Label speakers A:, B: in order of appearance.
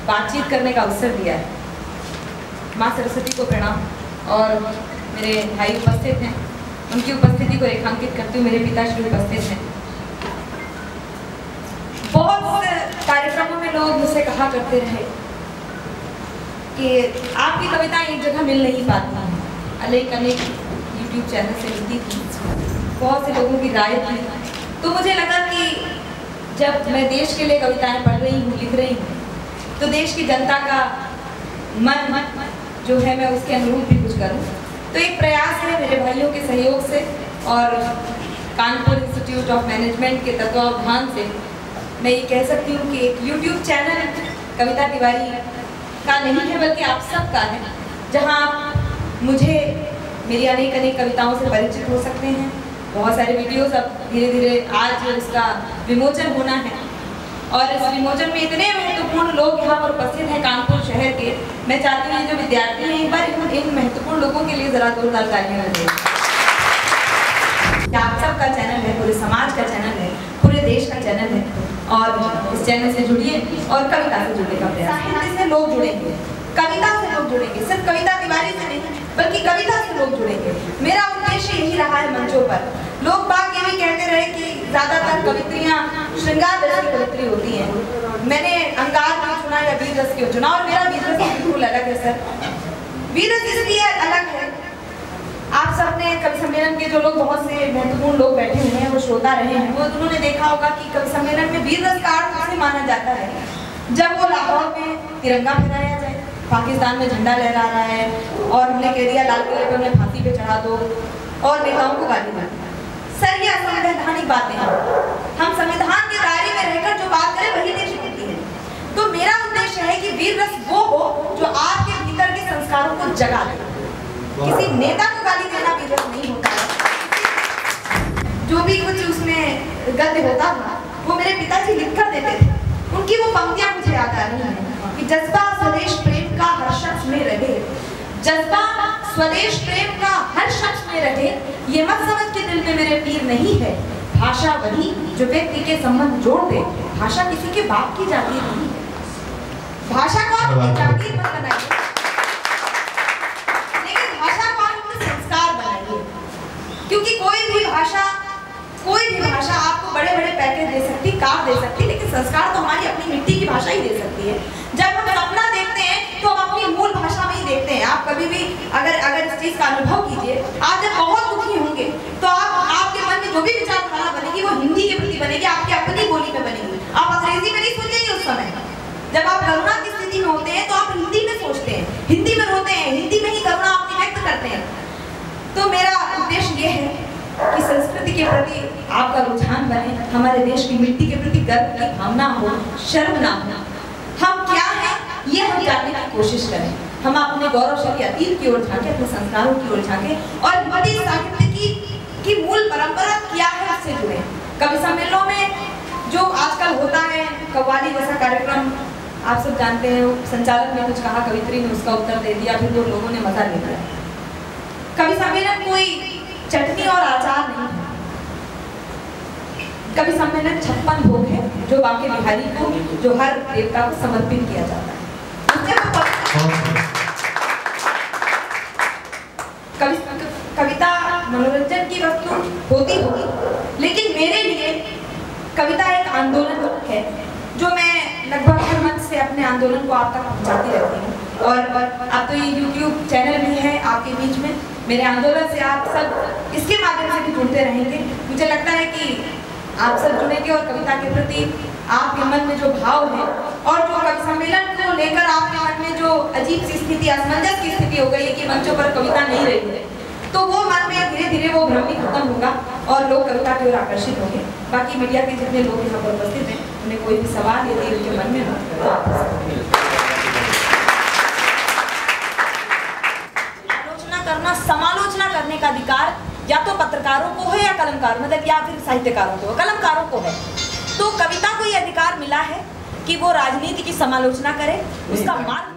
A: बातचीत करने का अवसर दिया है। माँ सरस्वती को प्रणाम। और मेरे भाई उपस्थित हैं, उनकी उपस्थिति को रेखांकित करते हुए मेरे पिताश्री उपस्थित हैं। बहुत से कार्यक्रमों में लोग मुझसे कहा करते रहे कि आपकी कविताएं एक जगह मिल नहीं पाती हैं। अनेक यूट्यूब चैनल से मिलती थी, बहुत से लोगों की राय थी। तो मुझे लगा कि जब मैं देश के लिए कविताएं पढ़ रही हूँ, लिख रही हूँ, तो देश की जनता का मन जो है मैं उसके अनुरूप भी कुछ करूँ। तो एक प्रयास है मेरे भाइयों के सहयोग से और कानपुर इंस्टीट्यूट ऑफ मैनेजमेंट के तत्वावधान से मैं ये कह सकती हूँ कि एक यूट्यूब चैनल कविता तिवारी का नहीं है बल्कि आप सबका है, जहाँ आप मुझे मेरी अनेक कविताओं से परिचित हो सकते हैं। बहुत सारे वीडियोस अब धीरे धीरे आज इसका विमोचन होना है और इस विमोचन में इतने महत्वपूर्ण लोग यहाँ पर उपस्थित हैं कानपुर शहर के। मैं चाहती हूँ जो विद्यार्थी हैं एक बार इन महत्वपूर्ण लोगों के लिए जरा जोरदार तालियां बजाइए। आप सबका चैनल है, पूरे समाज का चैनल है, पूरे देश का चैनल है और इस चैनल से जुड़िए और कविता से जुड़ने का प्रयास। साहित्य से लोग जुड़ेंगे, कविता से लोग जुड़ेंगे, सिर्फ कविता तिवारी से नहीं बल्कि कविता से लोग जुड़ेंगे। मेरा उद्देश्य यही रहा है। मंचों पर लोग बात ये भी कहते रहे कि ज्यादातर कवित्रियां श्रृंगार रस की कवित्री होती हैं। मैंने अंगार क्यों चुना या वीर रस क्यों चुना, और मेरा वीर रस बिल्कुल अलग है सर। वीर रस इसलिए अलग है, आप सबने कवि सम्मेलन के जो लोग बहुत से महत्वपूर्ण लोग बैठे हुए हैं वो श्रोता रहे हैं, वो उन्होंने देखा होगा कि कवि सम्मेलन में वीर रस का अर्थ उसे माना जाता है जब वो लाहौर में तिरंगा फहराया जाए, पाकिस्तान में झंडा लहरा रहा है और हमने कह दिया लाल किले पर उन्हें फांसी पे चढ़ा दो और नेताओं को गाली दी। सर ये असंवैधानिक बातें हैं। हम संविधान के दायरे में रहकर जो बात करें वही देश होती है। तो मेरा उद्देश्य है कि वीर रस वो हो जो आपके भीतर के संस्कारों को जगा दे। किसी नेता को गाली देना वीर रस नहीं होता है। जो भी कुछ उसमें गद्य होता था वो मेरे पिताजी लिख कर देते थे। उनकी वो पंक्तियां मुझे याद आ रही हैं कि जज्बा स्वदेश प्रेम का हर शख्स में रहे, जज्बा स्वदेश प्रेम का हर शख्स में रहे, ये मत समझ के दिल में मेरे पीर नहीं है। भाषा वही जो व्यक्ति के संबंध जोड़ दे, भाषा किसी के बाप की जागीर नहीं है। भाषा को आप अपनी जागीर मत बनाइए, लेकिन भाषा को आप अपने संस्कार बनाइए। क्योंकि कोई भी भाषा आपको बड़े बड़े पैकेज दे सकती, कार दे सकती, लेकिन संस्कार तो हमारी अपनी मिट्टी की भाषा ही दे सकती है। जब हम सपना देखते हैं तो हम अपनी मूल भाषा में ही देखते हैं। आप कभी भी अगर इस चीज का अनुभव कीजिए, आप जब बहुत दुखी होंगे तो आपके मन में जो भी विचारधारा बनेगी वो हिंदी के प्रति बनेगी, आपकी अपनी बोली में बनेगी। आप अंग्रेजी में नहीं सोचेंगे उस समय। जब आप करुणा की स्थिति में होते हैं तो आप हिंदी में सोचते हैं, हिंदी में रोते हैं, हिंदी में ही करुणा अपनी व्यक्त करते हैं। तो मेरा उद्देश्य ये है कि संस्कृति के प्रति आपका रुझान बने, हमारे देश की मिट्टी के प्रति गर्व की भावना हो, शर्म ना हो। हम क्या हैं ये हम जानने की कोशिश करें। हम अपने गौरवशाली अतीत की ओर झांके, अपने संस्कारों की ओर झांके और हिंदी साहित्य की मूल परंपरा क्या है उससे जुड़े। कवि सम्मेलनों में जो आजकल होता है कव्वाली जैसा कार्यक्रम, आप सब जानते हैं, संचालक ने कुछ कहा, कवित्री ने उसका उत्तर दे दिया, फिर दो लोगों ने मजा ले लिया। कवि सम्मेलन कोई चटनी और अचार नहीं है। कवि सम्मेलन 56 भोग है जो बांके बिहारी को, जो हर देवता को समर्पित किया जाता है। कविता मनोरंजन की वस्तु होती होगी, लेकिन मेरे लिए कविता एक आंदोलन है जो मैं लगभग हर मंच से अपने आंदोलन को आप तक पहुंचाती रहती हूँ। और अब तो ये YouTube चैनल भी है आपके बीच में, मेरे आंदोलन से आप सब इसके माध्यम से भी जुड़ते रहेंगे। मुझे लगता है कि आप सब जुड़ेंगे और कविता के प्रति आपके मन में जो भाव है और जो कवि सम्मेलन को लेकर आपके मन में जो अजीब सी स्थिति, असमंजस की स्थिति हो गई है कि मंचों पर कविता नहीं रही है, तो वो मन में धीरे धीरे वो भ्रम भी खत्म होगा और लोग कविता की ओर आकर्षित होंगे। बाकी मीडिया के जितने लोग यहाँ पर उपस्थित हैं, उन्हें कोई भी सवाल यदि उनके मन में हो आलोचना करना, समालोचना करने का अधिकार या तो पत्रकारों को है या कलमकारों, मतलब या फिर साहित्यकारों को, कलमकारों को है। तो कविता को ये अधिकार मिला है कि वो राजनीति की समालोचना करे, उसका मार्ग